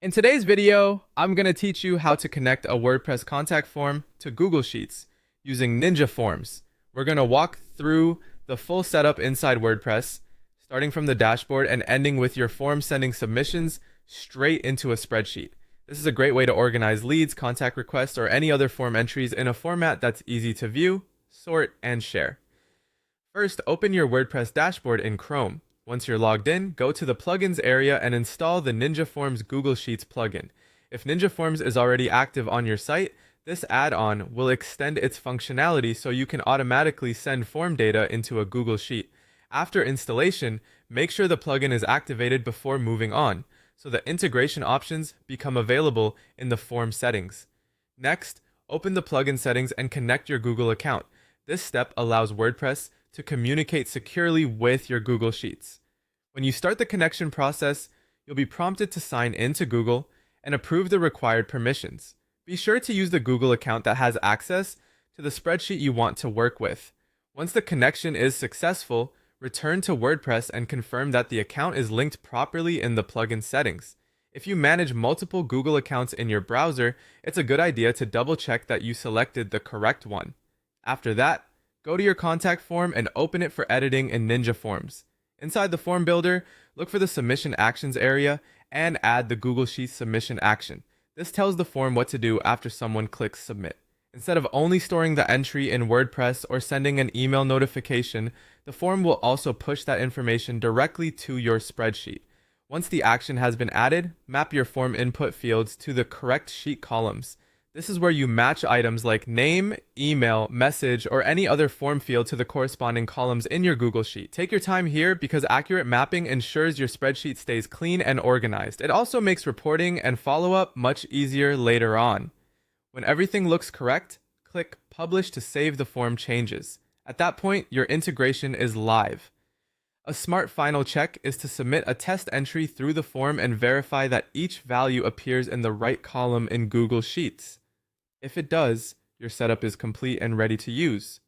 In today's video, I'm going to teach you how to connect a WordPress contact form to Google Sheets using Ninja Forms. We're going to walk through the full setup inside WordPress, starting from the dashboard and ending with your form sending submissions straight into a spreadsheet. This is a great way to organize leads, contact requests, or any other form entries in a format that's easy to view, sort, and share. First, open your WordPress dashboard in Chrome. Once you're logged in, go to the Plugins area and install the Ninja Forms Google Sheets plugin. If Ninja Forms is already active on your site, this add-on will extend its functionality so you can automatically send form data into a Google Sheet. After installation, make sure the plugin is activated before moving on, so the integration options become available in the form settings. Next, open the plugin settings and connect your Google account. This step allows WordPress to communicate securely with your Google Sheets. When you start the connection process, you'll be prompted to sign in to Google and approve the required permissions. Be sure to use the Google account that has access to the spreadsheet you want to work with. Once the connection is successful, return to WordPress and confirm that the account is linked properly in the plugin settings. If you manage multiple Google accounts in your browser, it's a good idea to double check that you selected the correct one. After that, go to your contact form and open it for editing in Ninja Forms. Inside the form builder, look for the submission actions area and add the Google Sheets submission action. This tells the form what to do after someone clicks submit. Instead of only storing the entry in WordPress or sending an email notification, the form will also push that information directly to your spreadsheet. Once the action has been added, map your form input fields to the correct sheet columns. This is where you match items like name, email, message, or any other form field to the corresponding columns in your Google Sheet. Take your time here because accurate mapping ensures your spreadsheet stays clean and organized. It also makes reporting and follow-up much easier later on. When everything looks correct, click Publish to save the form changes. At that point, your integration is live. A smart final check is to submit a test entry through the form and verify that each value appears in the right column in Google Sheets. If it does, your setup is complete and ready to use.